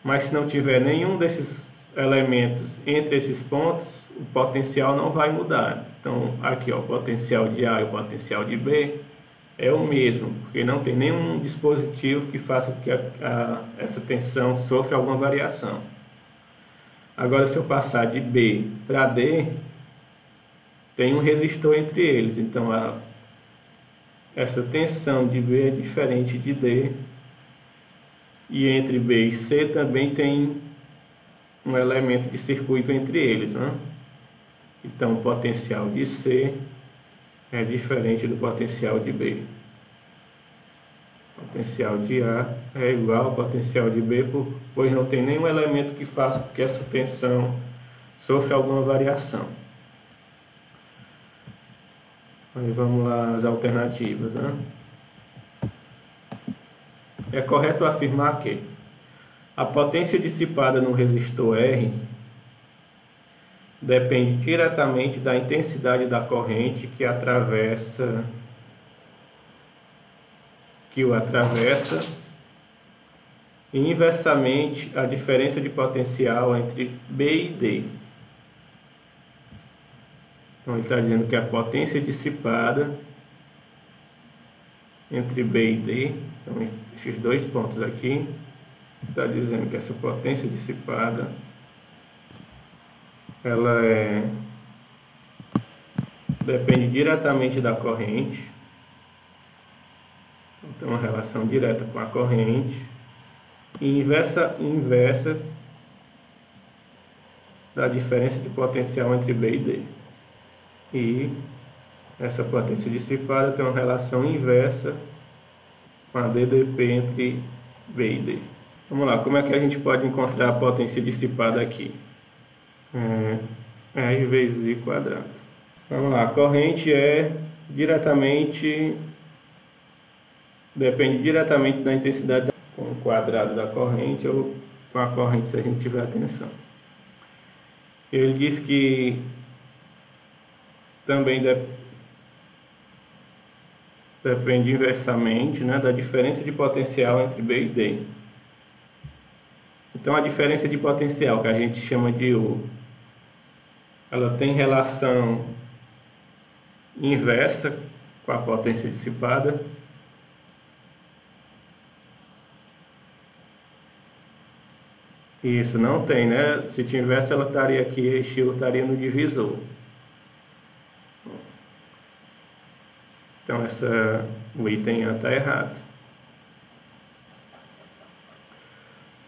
Mas se não tiver nenhum desses elementos entre esses pontos, o potencial não vai mudar. Então, aqui, ó, o potencial de A e o potencial de B é o mesmo, porque não tem nenhum dispositivo que faça com que essa tensão sofra alguma variação. Agora, se eu passar de B para D, tem um resistor entre eles. Então, essa tensão de B é diferente de D. E entre B e C também tem um elemento de circuito entre eles, né? Então, o potencial de C é diferente do potencial de B. O potencial de A é igual ao potencial de B, pois não tem nenhum elemento que faça com que essa tensão sofra alguma variação. Aí vamos lá as alternativas, né? É correto afirmar que a potência dissipada no resistor R depende diretamente da intensidade da corrente que o atravessa e inversamente a diferença de potencial entre B e D. Então ele está dizendo que a potência dissipada entre B e D, então esses dois pontos aqui, está dizendo que essa potência dissipada ela é depende diretamente da corrente, então uma relação direta com a corrente, e inversa da diferença de potencial entre B e D. E essa potência dissipada tem uma relação inversa com a DDP entre B e D. Vamos lá, como é que a gente pode encontrar a potência dissipada aqui? R vezes I quadrado. Vamos lá, a corrente depende diretamente da intensidade com o quadrado da corrente ou com a corrente, se a gente tiver atenção. Ele diz que também depende inversamente, né, da diferença de potencial entre B e D. Então a diferença de potencial, que a gente chama de U, ela tem relação inversa com a potência dissipada. Isso não tem, né? Se tivesse, ela estaria aqui, este U estaria no divisor. Então o item A está errado.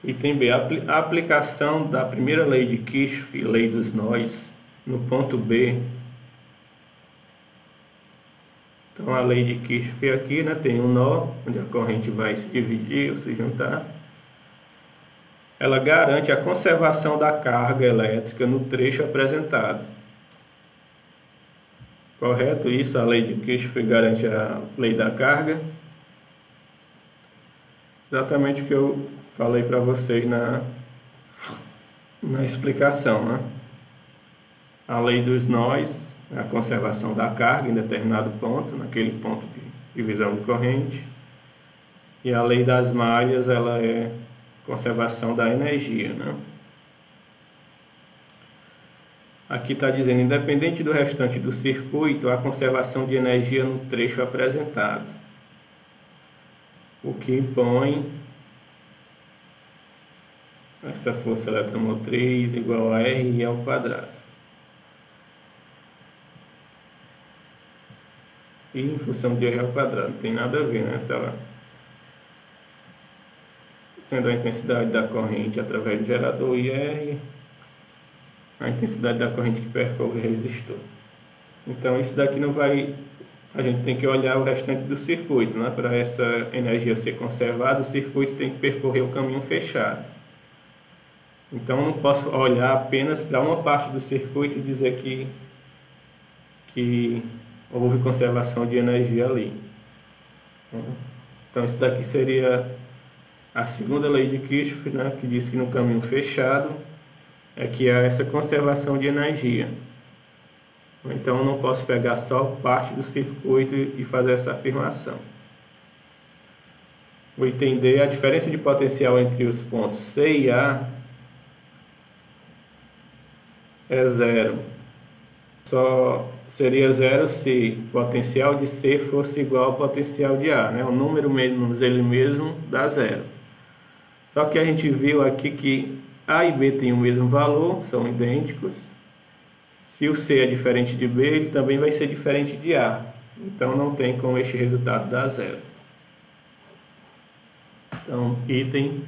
Item B, a aplicação da primeira lei de Kirchhoff, lei dos nós, no ponto B. Então a lei de Kirchhoff aqui, né, tem um nó, onde a corrente vai se dividir ou se juntar. Ela garante a conservação da carga elétrica no trecho apresentado. Correto? Isso, a lei de Kirchhoff garante a lei da carga. Exatamente o que eu falei para vocês na explicação, né? A lei dos nós, a conservação da carga em determinado ponto, naquele ponto de divisão de corrente. E a lei das malhas, ela é conservação da energia, né? Aqui está dizendo, independente do restante do circuito, a conservação de energia no trecho apresentado, o que impõe essa força eletromotriz igual a RI ao quadrado. E em função de R ao quadrado, não tem nada a ver, né? Tá, sendo a intensidade da corrente através do gerador IR, a intensidade da corrente que percorre o resistor. Então isso daqui não vai... A gente tem que olhar o restante do circuito, né? Para essa energia ser conservada, o circuito tem que percorrer o caminho fechado. Então não posso olhar apenas para uma parte do circuito e dizer que houve conservação de energia ali. Então isso daqui seria a segunda lei de Kirchhoff, né, que diz que no caminho fechado é que há essa conservação de energia. Então eu não posso pegar só parte do circuito e fazer essa afirmação. O item D, a diferença de potencial entre os pontos C e A é zero. Só seria zero se o potencial de C fosse igual ao potencial de A, né? O número menos ele mesmo dá zero. Só que a gente viu aqui que A e B têm o mesmo valor, são idênticos. Se o C é diferente de B, ele também vai ser diferente de A. Então não tem como este resultado dar zero. Então, item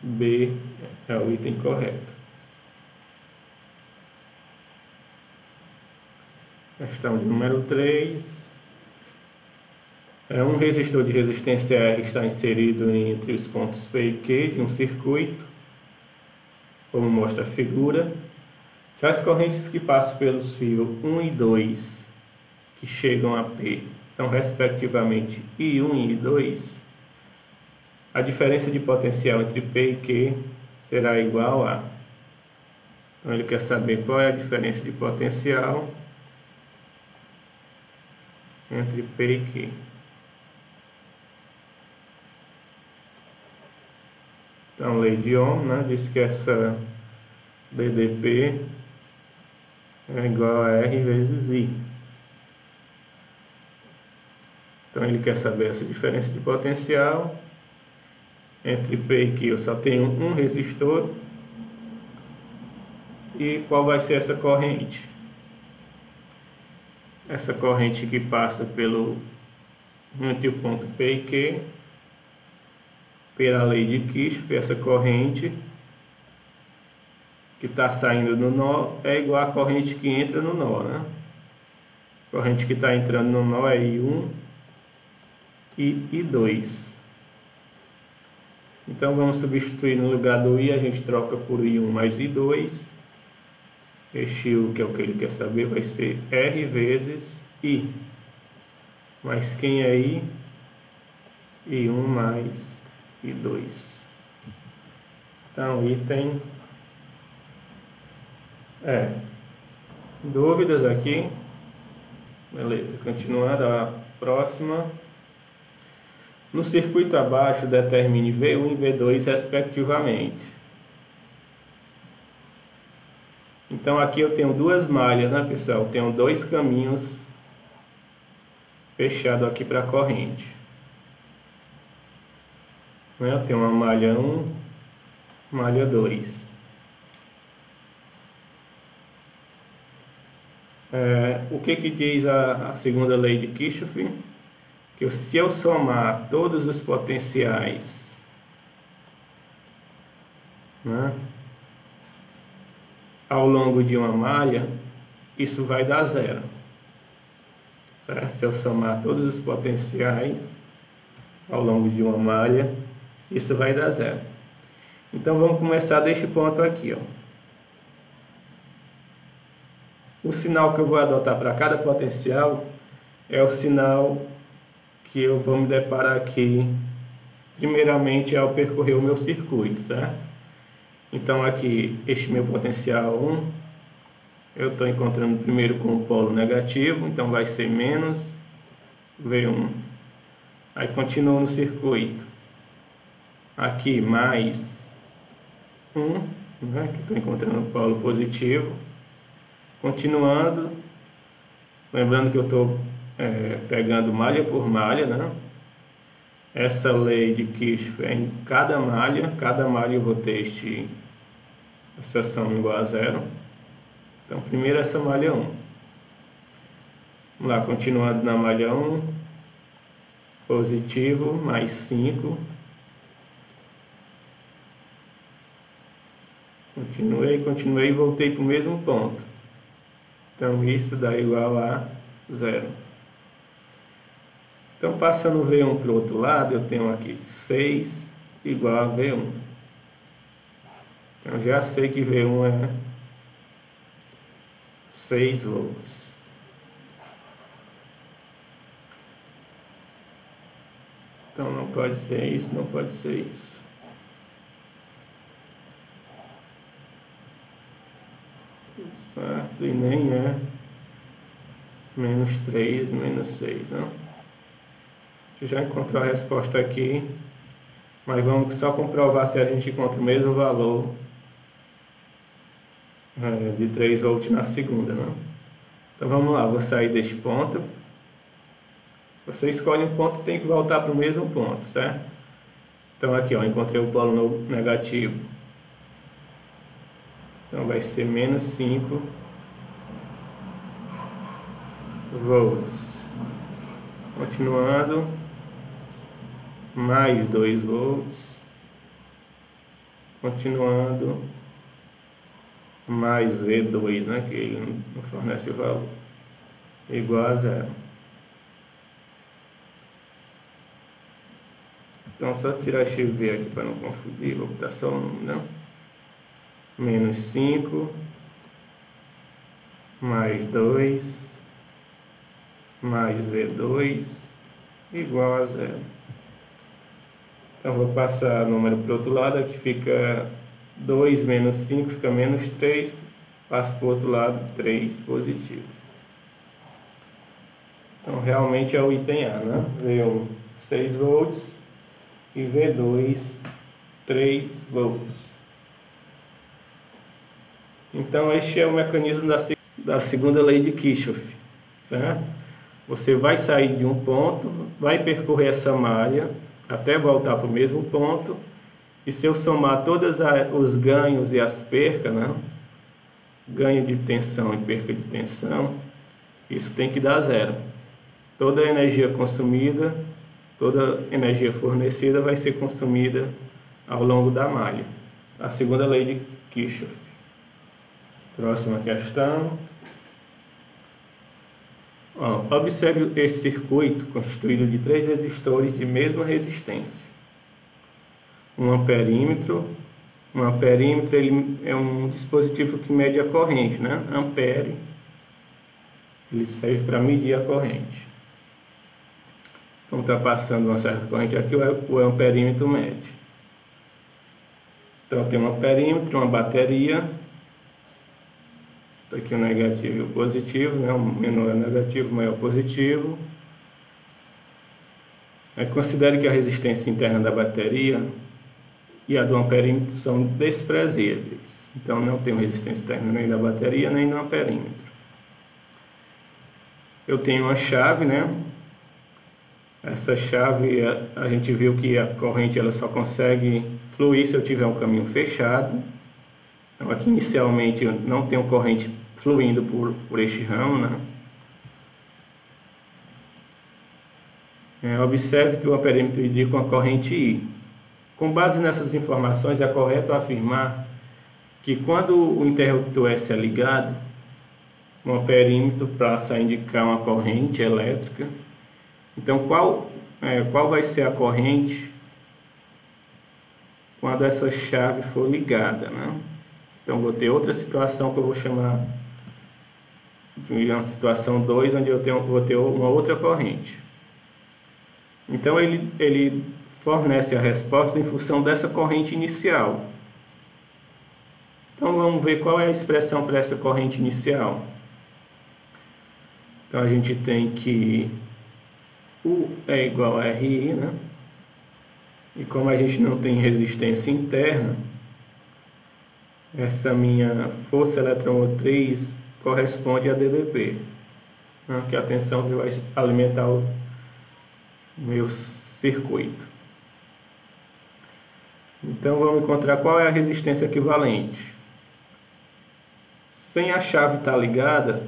B é o item correto. Questão de número 3. Um resistor de resistência R está inserido entre os pontos P e Q de um circuito, como mostra a figura. Se as correntes que passam pelos fios 1 e 2, que chegam a P, são respectivamente I1 e I2, a diferença de potencial entre P e Q será igual a... Então ele quer saber qual é a diferença de potencial entre P e Q. Então, lei de Ohm, né, diz que essa DDP é igual a R vezes I. Então, ele quer saber essa diferença de potencial entre P e Q. Eu só tenho um resistor. E qual vai ser essa corrente? essa corrente que passa entre o ponto P e Q, pela lei de Kirchhoff, essa corrente que está saindo do nó é igual à corrente que entra no nó, né? A corrente que está entrando no nó é I1 e I2. Então vamos substituir no lugar do I, a gente troca por I1 mais I2. Este U, que é o que ele quer saber, vai ser R vezes I. Mas quem é I? I1 mais I2. Então, item... dúvidas aqui? Beleza, continuando a próxima. No circuito abaixo, determine V1 e V2 respectivamente. Então aqui eu tenho duas malhas, né, pessoal? Eu tenho dois caminhos fechados aqui para a corrente. Eu tenho uma malha 1, malha 2. O que diz a segunda lei de Kirchhoff? Que se eu somar todos os potenciais, né, ao longo de uma malha, isso vai dar zero. Certo? Se eu somar todos os potenciais ao longo de uma malha, isso vai dar zero. Então vamos começar deste ponto aqui, ó. O sinal que eu vou adotar para cada potencial é o sinal que eu vou me deparar aqui, primeiramente, ao percorrer o meu circuito, certo? Então aqui, este meu potencial 1, eu estou encontrando primeiro com o polo negativo, então vai ser menos V1. Aí continuo no circuito. Aqui mais 1, né, que estou encontrando o polo positivo. Continuando, lembrando que eu estou pegando malha por malha, né? Essa lei de Kirchhoff é em cada malha eu vou ter essa soma igual a zero. Então, primeiro essa malha 1. Vamos lá, continuando na malha 1, positivo, mais 5. Continuei e voltei para o mesmo ponto. Então, isso dá igual a zero. Então, passando V1 para o outro lado, eu tenho aqui 6 igual a V1. Então, já sei que V1 é 6 volts. Então, não pode ser isso, não pode ser isso. Certo, e nem é menos 3, menos 6, não? A gente já encontrou a resposta aqui, mas vamos só comprovar se a gente encontra o mesmo valor de 3 volts na segunda, não? Então vamos lá, vou sair deste ponto. Você escolhe um ponto e tem que voltar para o mesmo ponto, certo? Então aqui, ó, encontrei o polo negativo. Então vai ser menos 5 volts. Continuando, mais 2 volts. Continuando, mais V2, né, que ele não fornece o valor, igual a zero. Então só tirar este V aqui para não confundir, vou botar só um, não? Menos 5, mais 2, mais V2, igual a zero. Então vou passar o número para o outro lado, aqui fica 2 menos 5, fica menos 3, passo para o outro lado, 3 positivo. Então realmente é o item A, né? V1 6 volts e V2 3 volts. Então este é o mecanismo da segunda lei de Kirchhoff, certo? Você vai sair de um ponto, vai percorrer essa malha até voltar para o mesmo ponto, e se eu somar todos os ganhos e as percas, né? Ganho de tensão e perca de tensão, Isso tem que dar zero. Toda a energia consumida, toda a energia fornecida vai ser consumida ao longo da malha. A segunda lei de Kirchhoff. Próxima questão. Observe esse circuito constituído de 3 resistores de mesma resistência. Um amperímetro. Um amperímetro ele é um dispositivo que mede a corrente, né? Ampere. Ele serve para medir a corrente. Como está passando uma certa corrente aqui, o amperímetro mede. Então tem um amperímetro, uma bateria. Está aqui o negativo e o positivo, né? O menor é negativo, o maior é positivo. Considere que a resistência interna da bateria e a do amperímetro são desprezíveis. Então não tem resistência interna nem da bateria nem do amperímetro. Eu tenho uma chave, né? Essa chave, a gente viu que a corrente ela só consegue fluir se eu tiver um caminho fechado. Então aqui inicialmente eu não tenho corrente fluindo por este ramo, né? Observe que o amperímetro indica uma corrente I. Com base nessas informações, é correto afirmar que quando o interruptor S é ligado, o amperímetro passa a indicar uma corrente elétrica. Então, qual vai ser a corrente quando essa chave for ligada, né? Então, vou ter outra situação que eu vou chamar de uma situação 2, onde vou ter uma outra corrente. Então, ele fornece a resposta em função dessa corrente inicial. Então, vamos ver qual é a expressão para essa corrente inicial. Então, a gente tem que U é igual a RI, né? E como a gente não tem resistência interna, essa minha força eletromotriz corresponde a DDP, né? Que é a tensão que vai alimentar o meu circuito. Então vamos encontrar qual é a resistência equivalente. Sem a chave estar ligada,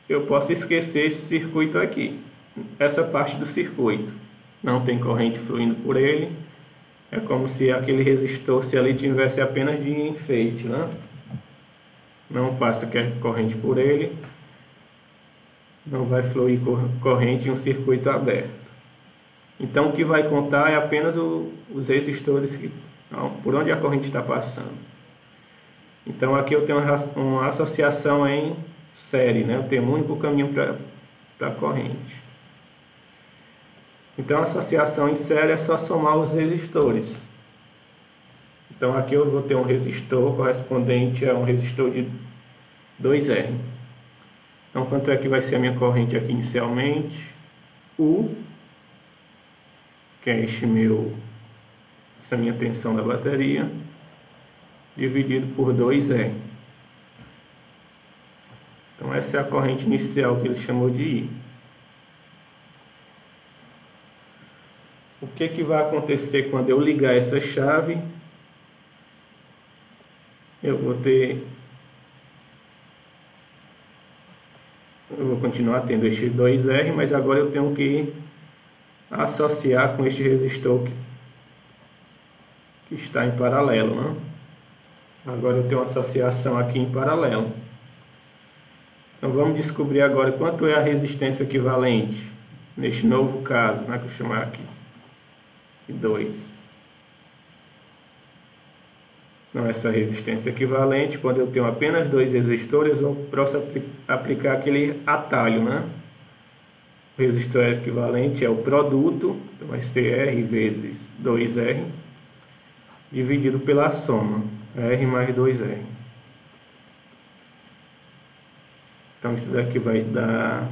eu posso esquecer esse circuito aqui. Essa parte do circuito não tem corrente fluindo por ele. É como se aquele resistor, se ali tivesse apenas de enfeite, né? Não passa corrente por ele, não vai fluir corrente em um circuito aberto. Então o que vai contar é apenas os resistores por onde a corrente está passando. Então aqui eu tenho uma associação em série, né? Eu tenho um único caminho para a corrente. Então a associação em série é só somar os resistores. Então aqui eu vou ter um resistor correspondente a um resistor de 2R. Então quanto é que vai ser a minha corrente aqui inicialmente? U, que é essa minha tensão da bateria, dividido por 2R. Então essa é a corrente inicial que ele chamou de I. O que vai acontecer quando eu ligar essa chave? Eu vou continuar tendo este 2R, mas agora eu tenho que associar com este resistor que está em paralelo, né? Agora eu tenho uma associação aqui em paralelo. Então vamos descobrir agora quanto é a resistência equivalente neste novo caso, né, que eu chamar aqui de 2. Então essa resistência equivalente, quando eu tenho apenas 2 resistores, eu posso aplicar aquele atalho, né? O resistor equivalente é o produto, então vai ser R vezes 2R, dividido pela soma, R mais 2R. Então isso daqui vai dar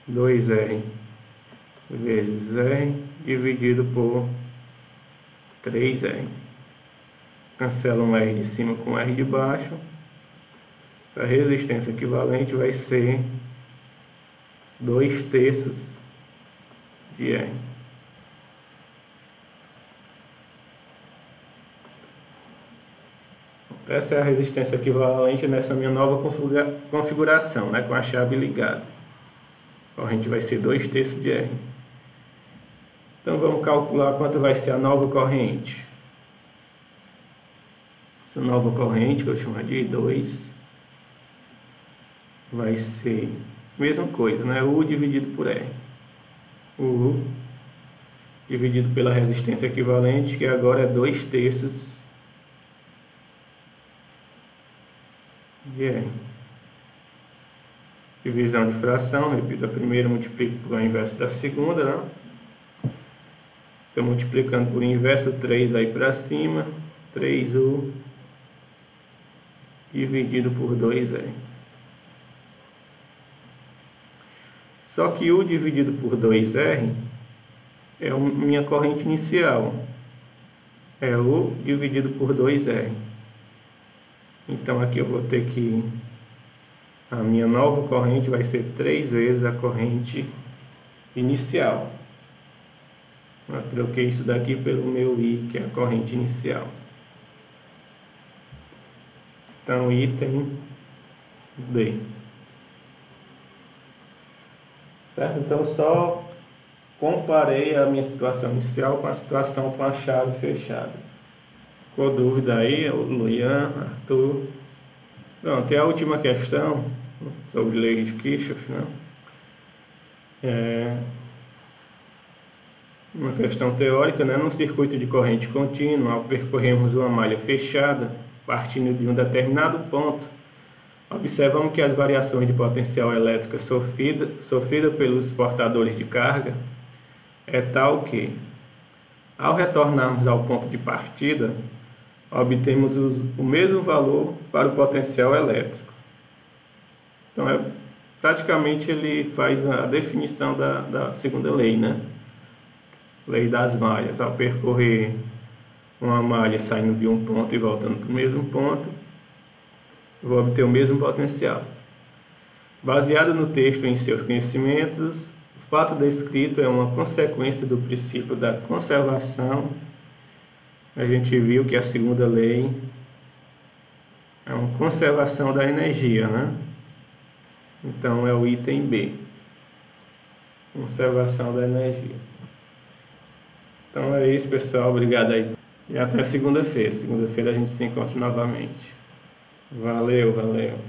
2R vezes R dividido por 3R. Cancela um R de cima com R de baixo. A resistência equivalente vai ser 2/3 de R. Essa é a resistência equivalente nessa minha nova configuração, né, com a chave ligada. A corrente vai ser 2/3 de R. Então vamos calcular quanto vai ser a nova corrente. Essa nova corrente, que eu chamo de I2, vai ser a mesma coisa, né? U dividido por R. U dividido pela resistência equivalente, que agora é 2/3 de R. Divisão de fração, repito, a primeira multiplico por inverso da segunda, né? Estou multiplicando por inverso 3 aí para cima, 3U dividido por 2R. Só que U dividido por 2R é a minha corrente inicial. É U dividido por 2R. Então aqui eu vou ter que... a minha nova corrente vai ser 3 vezes a corrente inicial. Eu troquei isso daqui pelo meu I, que é a corrente inicial. Então, item D. Certo? Então, só comparei a minha situação inicial com a situação com a chave fechada. Ficou dúvida aí, Luian, Arthur? Pronto, e a última questão, sobre lei de Kirchhoff, né? Uma questão teórica, né? Num circuito de corrente contínua, ao percorrermos uma malha fechada, partindo de um determinado ponto, observamos que as variações de potencial elétrica sofrida pelos portadores de carga é tal que, ao retornarmos ao ponto de partida, obtemos o mesmo valor para o potencial elétrico. Então, praticamente ele faz a definição da segunda lei, né? Lei das malhas. Ao percorrer uma malha saindo de um ponto e voltando para o mesmo ponto, vou obter o mesmo potencial. Baseado no texto e em seus conhecimentos, o fato descrito é uma consequência do princípio da conservação. A gente viu que a segunda lei é uma conservação da energia, né? Então é o item B. Conservação da energia. Então é isso, pessoal. Obrigado aí. E até segunda-feira. Segunda-feira a gente se encontra novamente. Valeu, valeu.